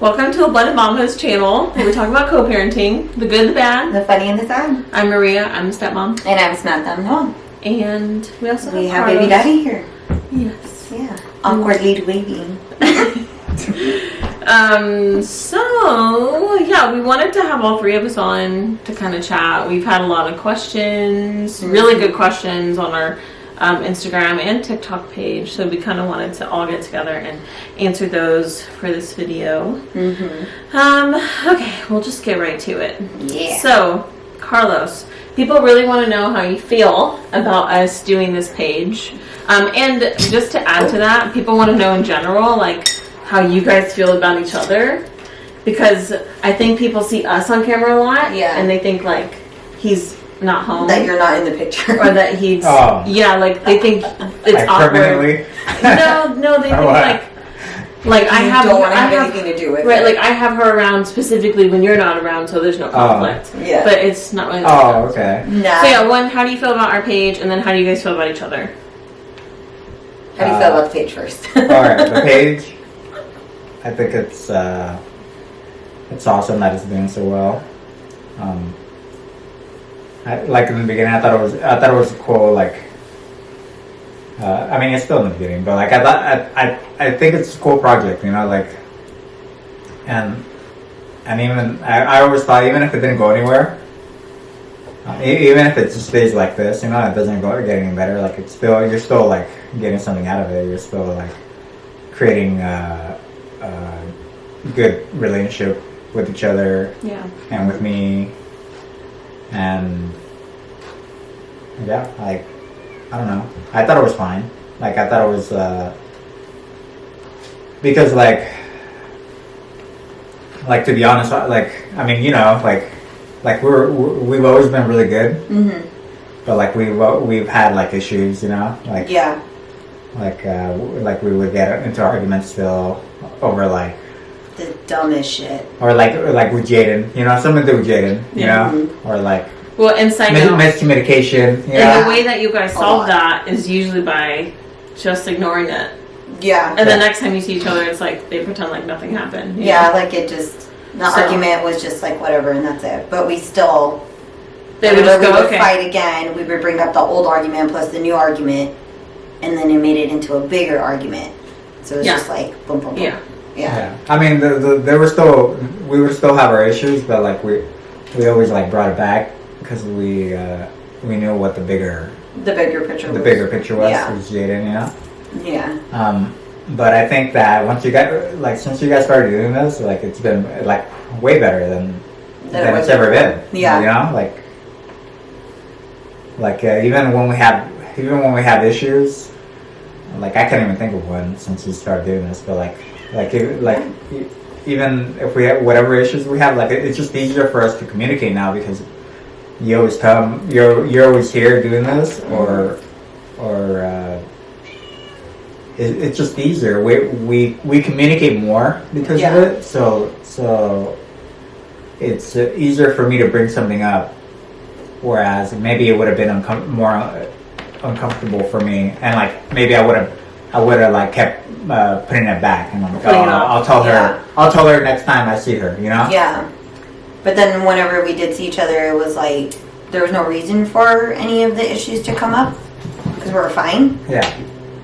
Welcome to a Blended Mommas channel, where we talk about co-parenting, the good, the bad. The funny and the sad. I'm Maria, I'm the stepmom. And I'm Samantha, I'm the mom. And we also have baby daddy here. Yes. Yeah. Awkwardly waiting. So, yeah, we wanted to have all three of us on to kind of chat. We've had a lot of questions, really good questions on our Instagram and TikTok page, so we kind of wanted to all get together and answer those for this video. Okay, we'll just get right to it. Yeah. So, Carlos, people really want to know how you feel about us doing this page, and just to add to that, people want to know in general, like, how you guys feel about each other, because I think people see us on camera a lot, and they think like he's not home, that you're not in the picture, or that he's like they think it's like awkward. No, they think like I don't want to have anything to do with right. it. Like I have her around specifically when you're not around, so there's no conflict. But it's not really. Okay. Nah. So yeah, one, how do you feel about our page, and then how do you guys feel about each other? How do you feel about the page first? All right, the page. I think it's awesome that it's doing so well. Like in the beginning, I thought it was cool. Like, I mean, it's still in the beginning, but like I think it's a cool project, you know. Like, and even I always thought, even if it didn't go anywhere, even if it just stays like this, you know, it doesn't get any better. Like, you're still like getting something out of it. You're still like creating good relationship with each other, and with me, and like, I don't know. I thought it was fine. Like, I thought it was because like to be honest, like, I mean, you know, like we've always been really good, but like we've had like issues, you know, like like we would get into arguments still over like the dumbest shit, or like with Jaden, you know, something to do with Jaden, you know, or like miscommunication, you know? And the way that you guys solve that is usually by just ignoring it. And the next time you see each other, it's like they pretend like nothing happened. Like it just argument was just like whatever, and that's it. But we still would fight again. We would bring up the old argument plus the new argument, and then it made it into a bigger argument. So it's just like boom, boom, boom. Yeah. I mean, we would still have our issues, but like we always like brought it back because we knew what the bigger picture was Jaden, you know. But I think that once since you guys started doing this, like it's been like way better than it's ever been. You know, like even when we have issues, like I can't even think of one since you started doing this, but even if we have whatever issues we have, like it's just easier for us to communicate now because you always come, you're always here doing this, or it's just easier. We communicate more because of it, so it's easier for me to bring something up, whereas maybe it would have been more uncomfortable for me, and like maybe I would have like kept putting it back, and I'm like, I'll tell her next time I see her, you know. But then whenever we did see each other, it was like there was no reason for any of the issues to come up because we were fine.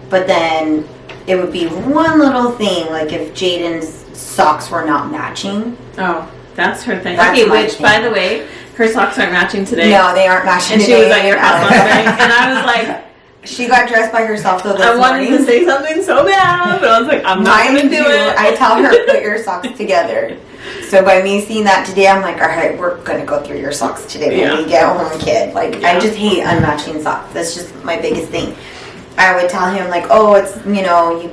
But then it would be one little thing, like if Jaden's socks were not matching. Oh, that's her thing. That's which, by the way, her socks aren't matching today. No, they aren't matching and today. And she was at your house last night, and I was like... She got dressed by herself though this morning. I wanted to say something so bad, but I was like, I'm not going to do it. I tell her, put your socks together. So by me seeing that today, I'm like, all right, we're going to go through your socks today when we get home, kid. Like, I just hate unmatching socks. That's just my biggest thing. I would tell him, like, oh, it's, you know, you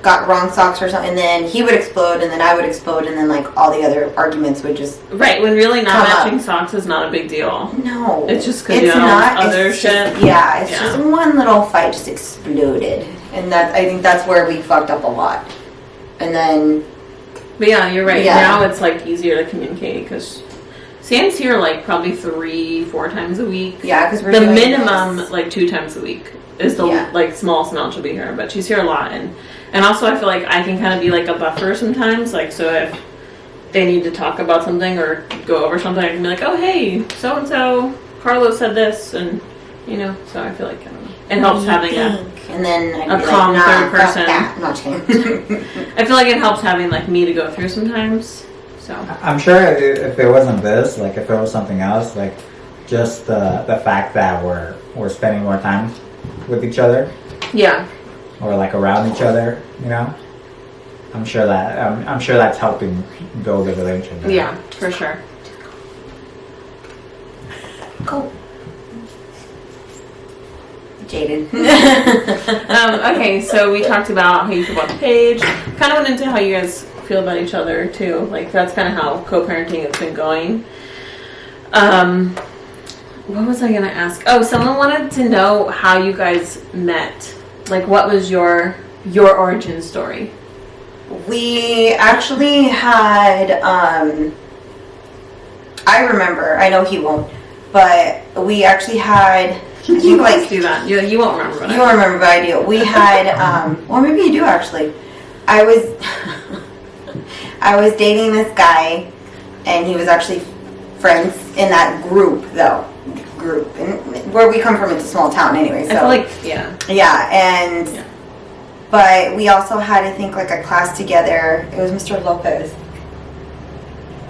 got wrong socks or something. And then he would explode, and then I would explode, and then, like, all the other arguments would just Right, when really not matching socks is not a big deal. No. It's just because you know other shit. It's just one little fight just exploded. And I think that's where we fucked up a lot. And then... But yeah, you're right. Now it's like easier to communicate because Sam's here like probably 3-4 times a week. Yeah, because we're the minimum like 2 times a week is the like smallest amount she'll be here, but she's here a lot, and also I feel like I can kind of be like a buffer sometimes. Like so if they need to talk about something or go over something, I can be like, oh hey, so and so, Carlos said this, and you know. So I feel like, I don't know, it helps having and then I'd a be calm like, third fuck person. that. I'm not kidding. I feel like it helps having like me to go through sometimes. So I'm sure if it wasn't this, like if it was something else, like just the fact that we're spending more time with each other yeah, or like around each other, you know. I'm sure that's helping build a relationship. yeah, for sure. Go. Jaden. Okay, so we talked about how you feel about the page. Kind of went into how you guys feel about each other too. Like that's kind of how co-parenting has been going. What was I gonna ask? Oh, someone wanted to know how you guys met. Like, what was your origin story? We actually had, I remember, I know he won't, but we actually had, I think You like, guys do that. You won't remember. But you don't remember, but I do. We had, well, maybe you do actually. I was dating this guy, and he was actually friends in that group, though. And where we come from, it's a small town anyway, so. I feel like, yeah. Yeah, and, Yeah. but we also had, I think, like a class together. It was Mr. Lopez.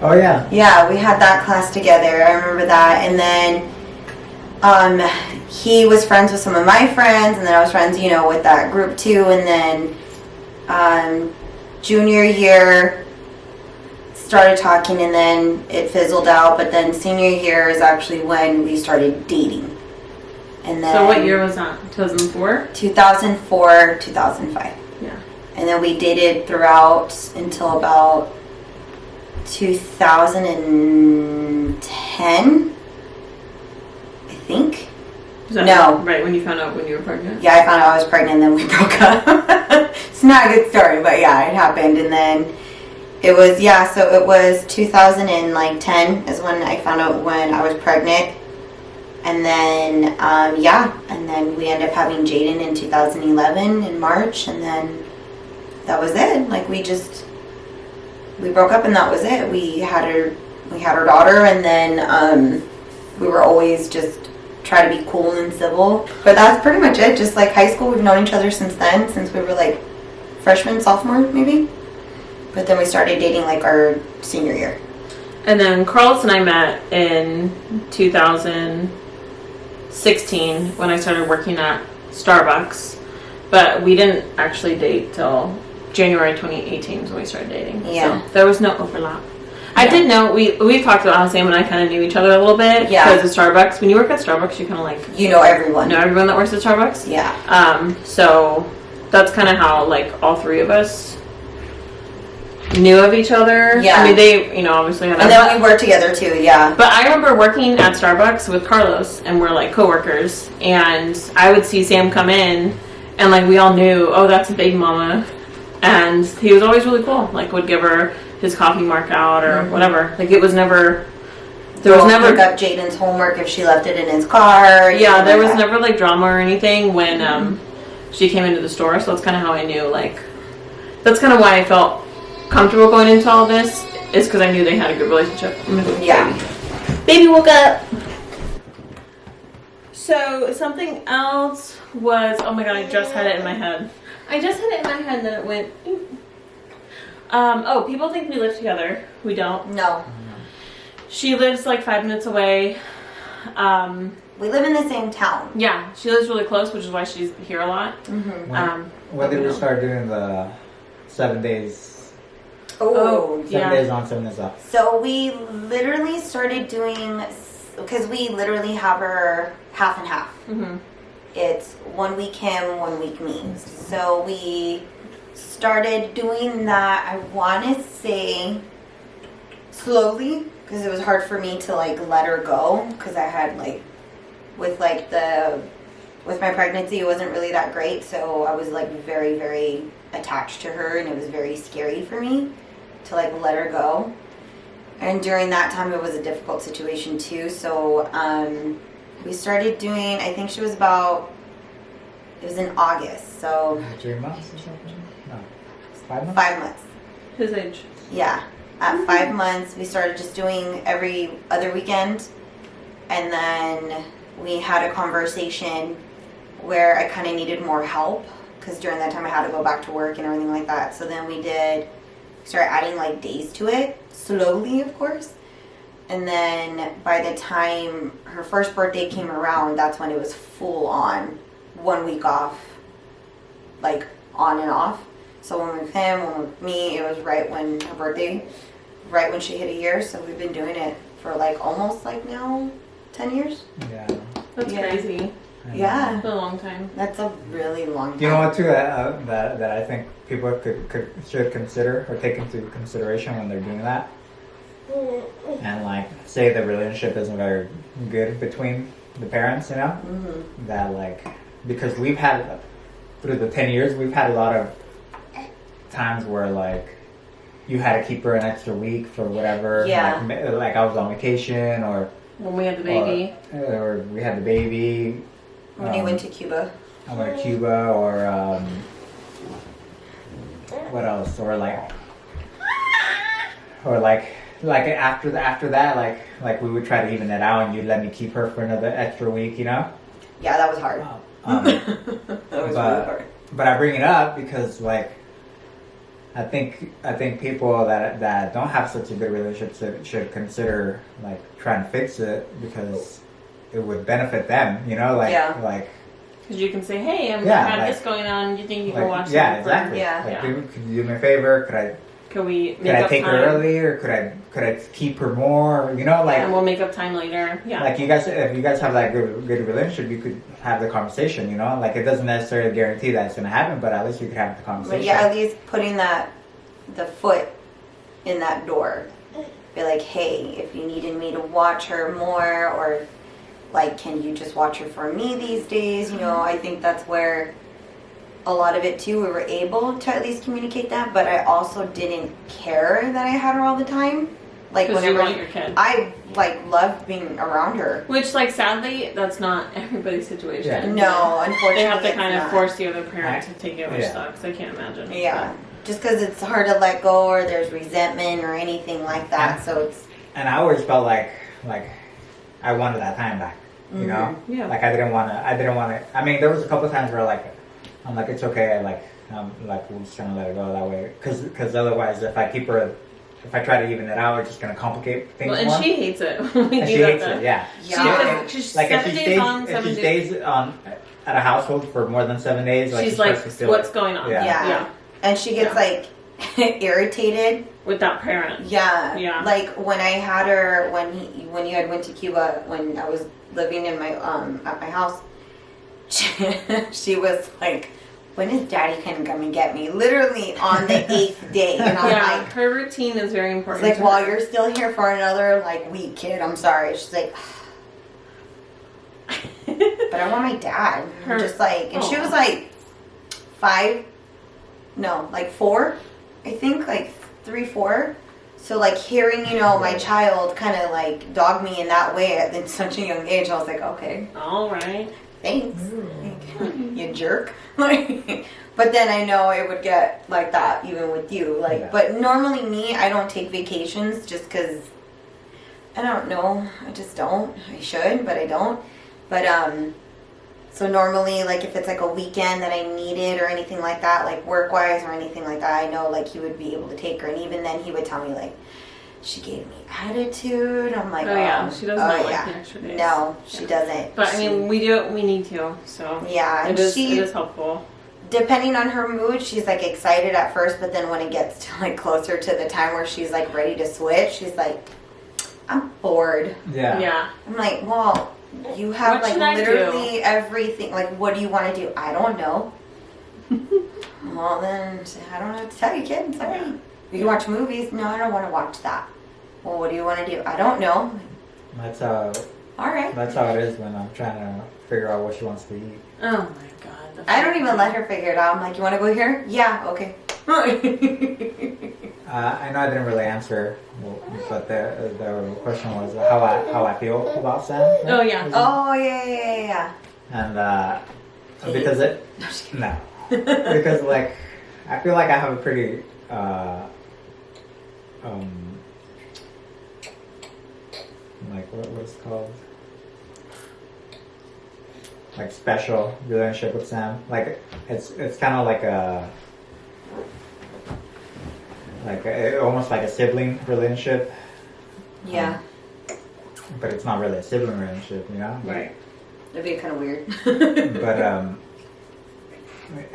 Oh yeah. Yeah, we had that class together. I remember that. And then he was friends with some of my friends, and then I was friends, you know, with that group too. And then junior year started talking, and then it fizzled out. But then senior year is actually when we started dating. And then So what year was that? 2004? 2004, 2005. Yeah. And then we dated throughout until about 2010, I think. Was that No. right when you found out when you were pregnant? Yeah, I found out I was pregnant and then we broke up. It's not a good story, but yeah, it happened. And then it was, yeah, so it was 2010 is when I found out when I was pregnant. And then, yeah, and then we ended up having Jaden in 2011 in March, and then that was it. Like we broke up and that was it. We had our daughter, and then we were always just try to be cool and civil. But that's pretty much it. Just like high school, we've known each other since then, since we were like freshmen, sophomore maybe. But then we started dating like our senior year. And then Carlos and I met in 2016 when I started working at Starbucks. But we didn't actually date till January 2018 is when we started dating. Yeah. So there was no overlap. I did know, we've talked about how Sam and I kind of knew each other a little bit. Yeah. Because of Starbucks. When you work at Starbucks, you kind of like You know everyone. know everyone that works at Starbucks. Yeah. So that's kind of how like all three of us knew of each other. Yeah. I mean, they, you know, obviously had And then we worked together too, yeah. But I remember working at Starbucks with Carlos, and we're like coworkers, and I would see Sam come in, and like we all knew, oh, that's a baby mama, and he was always really cool. Like would give her his coffee mark out or whatever. Like it was never. There was never pick up Jaden's homework if she left it in his car. Yeah, there was never like drama or anything when she came into the store. So that's kind of how I knew. Like that's kind of why I felt comfortable going into all this, is because I knew they had a good relationship. Yeah. Baby woke up. So something else was, oh my god, I just had it in my head. And then it went. Oh, people think we live together. We don't. No. She lives like 5 minutes away. We live in the same town. Yeah, she lives really close, which is why she's here a lot. When did we start doing the 7 days? Oh, 7 days on, 7 days off. So we literally started doing, because we literally have her half and half. It's 1 week him, 1 week me. So we started doing that, I want to say, slowly, because it was hard for me to like let her go, because I had like, with my pregnancy, it wasn't really that great, so I was like very, very attached to her, and it was very scary for me to like let her go. And during that time, it was a difficult situation too. So we started doing, I think she was about, it was in August, so 3 months or something? No, 5 months. 5 months. His age. Yeah. At 5 months, we started just doing every other weekend. And then we had a conversation where I kind of needed more help because during that time I had to go back to work and everything like that. So then we start adding like days to it, slowly, of course. And then by the time her first birthday came around, that's when it was full on, 1 week off, like on and off. So one with him, one with me, it was right when her birthday, right when she hit a year. So we've been doing it for like almost like now 10 years. Yeah. That's Yeah. crazy. Yeah. That's a long time. That's a really long time. You know what too that I think people should consider or take into consideration when they're doing that, and like say the relationship isn't very good between the parents, you know, that like because we've had through the 10 years we've had a lot of times where like you had to keep her an extra week for whatever, Yeah. like I was on vacation or When we had the baby. or we had the baby. When you went to Cuba. I went to Cuba or what else? Or after that, like we would try to even it out, and you'd let me keep her for another extra week, you know. Yeah, that was hard. That was really hard. But I bring it up because like I think people that don't have such a good relationship should consider like trying to fix it because it would benefit them, you know, like Yeah. like. Because you can say, hey, I Yeah, have like- this going on. Do you think you can Like, watch yeah, it? exactly. Yeah. Like, Yeah. could you do me a favor? Could we Could make I up take time? her early, or could I keep her more? You know, like And we'll make up time later. Yeah. like you guys, if you guys have that good relationship, you could have the conversation. You know, like it doesn't necessarily guarantee that it's gonna happen, but at least you could have the conversation. But yeah, at least putting the foot in that door. Be like, hey, if you needed me to watch her more, or like, can you just watch her for me these days? You know, I think that's where a lot of it too, we were able to at least communicate that, but I also didn't care that I had her all the time. Like Because you whenever want your kid. I like loved being around her. Which, like, sadly, that's not everybody's situation. Yeah. No, unfortunately, They have to it's kind of not. force the other parent to take it, which Yeah. sucks. I can't imagine. Yeah, just because it's hard to let go, or there's resentment or anything like that. So it's And I always felt like I wanted that time back. You know, Mm-hmm. Yeah. like I didn't want to. I mean, there was a couple of times where like I'm like it's okay. Like we're just gonna let it go that way. Because otherwise, if I try to even it out, it's just gonna complicate things Well, and more. she hates it when we And do she that. hates though. it. Yeah. Yeah. She's Like 7 days on, if 7 she days. stays at a household for more than 7 days, like She's she like, starts to feel what's it. going on? Yeah. Yeah. And she gets Yeah. like irritated. With that parent. Yeah. Yeah. Like when I had her when you had went to Cuba when I was living in my at my house, she was like, when is Daddy gonna come and get me? Literally on the 8th day, and I'm Yeah, like. her routine is very It's important. like, to while her. you're still here for another like week, kid, I'm sorry. She's like, but I want my dad. I'm Her- just like, and she Aw. was like 4, I think, like 3, 4. So like hearing, you know, my child kind of like dog me in that way at such a young age, I was like, okay, All right. thanks, like, you jerk. Like, but then I know it would get like that even with you. Like, Yeah. but normally me, I don't take vacations just because I don't know. I just don't. I should, but I don't. But so normally, like if it's like a weekend that I needed or anything like that, like work wise or anything like that, I know like he would be able to take her, and even then he would tell me like, she gave me attitude. I'm like, Oh, yeah, she does not like the extra days. No, she doesn't. But I mean, we do it. We need to. So Yeah, and it is. she, It is helpful. depending on her mood, she's like excited at first, but then when it gets to like closer to the time where she's like ready to switch, she's like, I'm bored. Yeah. Yeah. I'm like, well, you have What like should I literally everything. Like, what do you want to do? I don't know. Well, then I don't know what to tell you, kid. Sorry. Yeah. You can watch movies. No, I don't want to watch that. Well, what do you want to do? I don't know. That's how All right. it is when I'm trying to figure out what she wants to eat. Oh my god. the I don't even fuck. let her figure it out. I'm like, you want to go here? Yeah. Okay. I know I didn't really answer, but the question was how I feel about Sam. right? Oh yeah. Oh yeah. And because it No, just kidding. no because like I feel like I have a pretty like what is it called? Like special relationship with Sam. Like it's kind of like almost like a sibling relationship. Yeah. But it's not really a sibling relationship, you know. Right. That'd be kind of weird. But I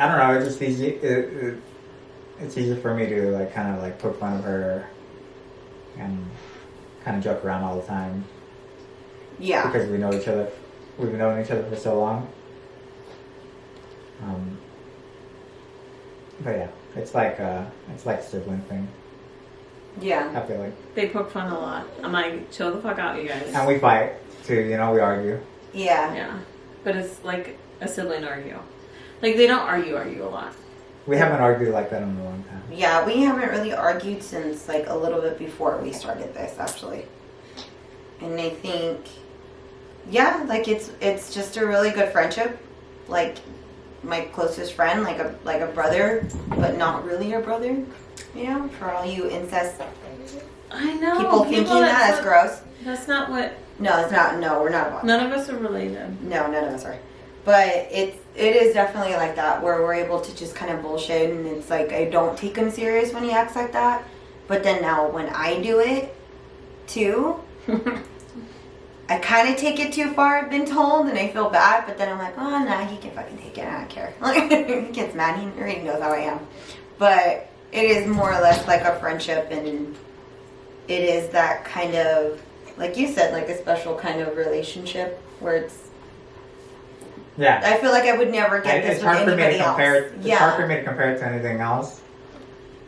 don't know. It's just easy. It's easy for me to like kind of like poke fun of her and kind of joke around all the time. Yeah. Because we know each other. We've known each other for so long. But yeah, it's like a sibling thing. Yeah. I feel like. They poke fun a lot. I'm like, chill the fuck out, you guys. And we fight too. You know, we argue. Yeah. Yeah. But it's like a sibling argue. Like, they don't argue a lot. We haven't argued like that in a long time. Yeah, we haven't really argued since like a little bit before we started this, actually. And I think, yeah, like it's just a really good friendship. Like my closest friend, like a brother, but not really a brother. You know, for all you incest I know. people thinking that's gross. That's not what. No, it's not. No, we're not about that. None of us are related. No, none of us are. But it is definitely like that, where we're able to just kind of bullshit, and it's like I don't take him serious when he acts like that. But then now when I do it, too, I kind of take it too far, I've been told, and I feel bad. But then I'm like, oh, nah, he can fucking take it. I don't care. Like, he gets mad. He already knows how I am. But it is more or less like a friendship, and it is that kind of, like you said, like a special kind of relationship where it's. Yeah. I feel like I would never get this It's with hard for me to anybody compare. else. It's hard for me to compare it to anything else.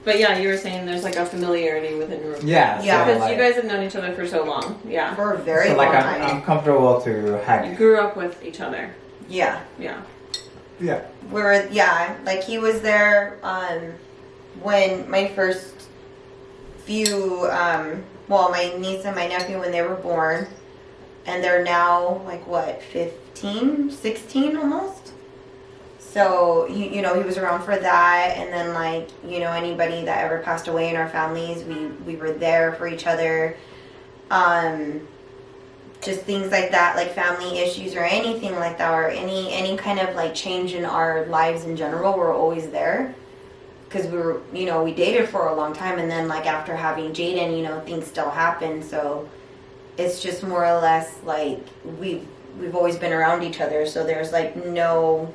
But yeah, you were saying there's like a familiarity within your Yeah. Yeah. So because like, you guys have known each other for so long. Yeah. For a very so long like time. I'm comfortable to You have. grew up with each other. Yeah. Yeah. Yeah. Like he was there when my first few, my niece and my nephew when they were born, and they're now like what, 15, 16 almost. So he was around for that, and then like anybody that ever passed away in our families, we were there for each other. Just things like that, like family issues or anything like that, or any kind of like change in our lives in general, we're always there. Because we were, we dated for a long time, and then like after having Jaden, things still happen. So it's just more or less like we've always been around each other. So there's like no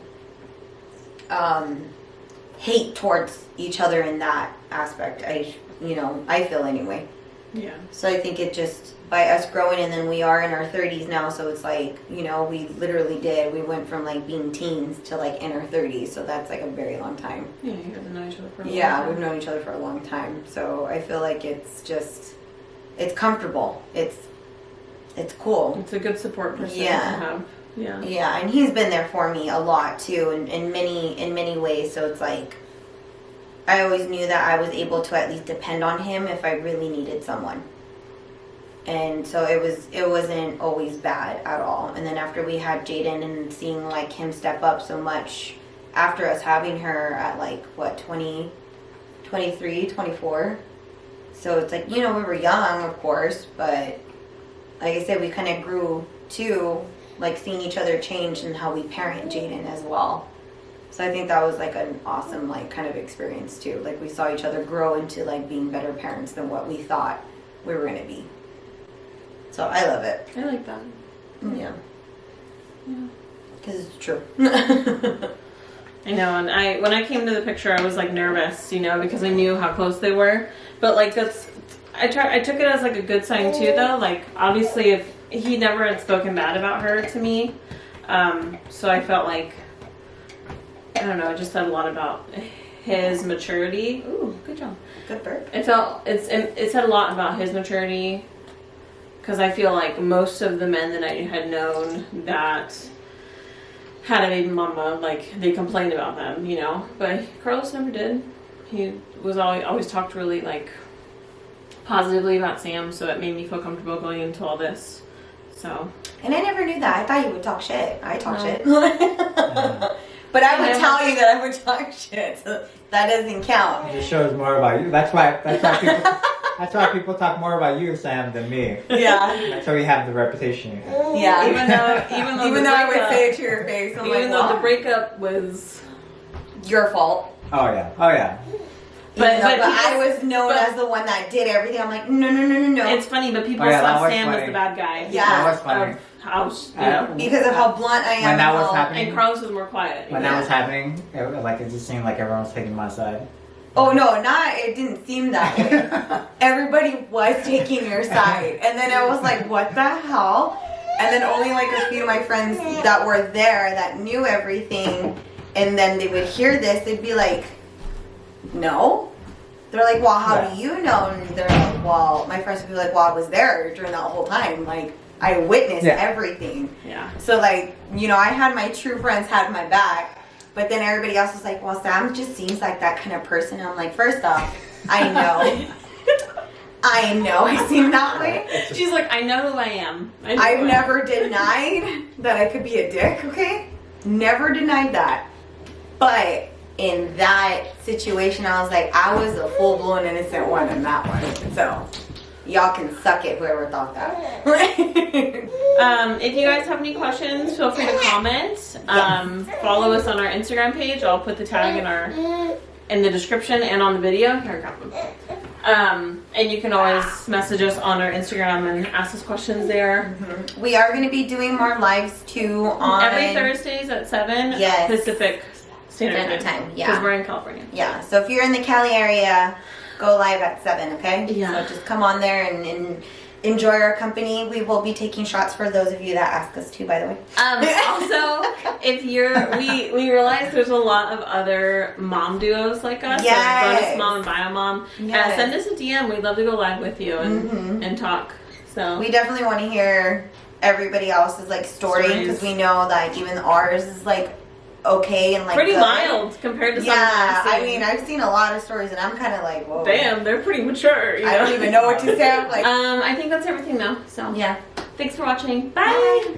hate towards each other in that aspect. I feel anyway. Yeah. So I think it just, by us growing, and then we are in our 30s now, so it's like, we literally we went from like being teens to like in our 30s, so that's like a very long time. Yeah, you guys have known each other for a long Yeah, time. we've known each other for a long time, so I feel like it's comfortable. It's cool. It's a good support person Yeah. to have. Yeah. Yeah, and he's been there for me a lot too, in many ways, so it's like, I always knew that I was able to at least depend on him if I really needed someone. And so it wasn't always bad at all. And then after we had Jaden and seeing like him step up so much after us having her at like what, 20, 23, 24. So it's like, we were young, of course, but like I said, we kind of grew too, like seeing each other change and how we parent Jaden as well. So I think that was like an awesome like kind of experience too. Like we saw each other grow into like being better parents than what we thought we were gonna be. So I love it. I like that. Yeah. Yeah. Because it's true. I know, and when I came to the picture, I was like nervous, because I knew how close they were. But like I took it as like a good sign too, though. Like obviously, if he never had spoken bad about her to me, so I felt like, I don't know, it just said a lot about his maturity. Ooh, good job. Good burp. It said a lot about his maturity, because I feel like most of the men that I had known that had a baby mama, like they complained about them, but Carlos never did. He was always talked really like positively about Sam, so it made me feel comfortable going into all this. So. And I never knew that. I thought you would talk shit. I talk No. shit. But I would tell you that I would talk shit. So that doesn't count. It just shows more about you. That's why people. That's why people talk more about you, Sam, than me. Yeah. That's why we have the reputation. Yeah. Even though I would say it to your face, I'm even like, though well, the breakup was your fault. Oh yeah. But but I was known but- as the one that did everything. I'm like, no. it's funny, but people Oh, yeah, that saw was Sam as funny. the bad guy. Yeah. That was funny. Of how you know, Because of how blunt I am. When that and was how- happening. and Carlos was more quiet. When that was happening, it just seemed like everyone was taking my side. Oh no, it didn't seem that way. Everybody was taking your side. And then I was like, what the hell? And then only like a few of my friends that were there that knew everything, and then they would hear this, they'd be like, no. They're like, well, how do you know? And they're like, well, my friends would be like, well, I was there during that whole time. Like, I witnessed everything. Yeah. So like, I had my true friends had my back. But then everybody else was like, well, Sam just seems like that kind of person. I'm like, first off, I know I seem that way. She's like, I know who I am. I've never denied that I could be a dick, okay? Never denied that. But in that situation, I was like, I was a full-blown innocent one in that one. So, y'all can suck it, whoever thought that. If you guys have any questions, feel free to comment. Follow us on our Instagram page. I'll put the tag in the description and on the video. Here, grab them. And you can always message us on our Instagram and ask us questions there. Mm-hmm. We are going to be doing more lives too on Every Thursdays at 7 Pacific Standard Time. Yeah. Because we're in California. Yeah. So if you're in the Cali area, go live at 7, okay? Yeah. So just come on there and enjoy our company. We will be taking shots for those of you that ask us to, by the way. Also, if we realize there's a lot of other mom duos like us. Yes. Like Bonus Mom and Bio Mom. Yes. Send us a DM. We'd love to go live with you and talk. So We definitely want to hear everybody else's like story, because we know that even ours is like okay and like pretty good. mild compared to some that I've I seen. mean, I've seen a lot of stories and I'm kind of like, whoa. Damn, they're pretty mature. I don't even know what to say. I'm like, I think that's everything though. So yeah. thanks for watching. Bye.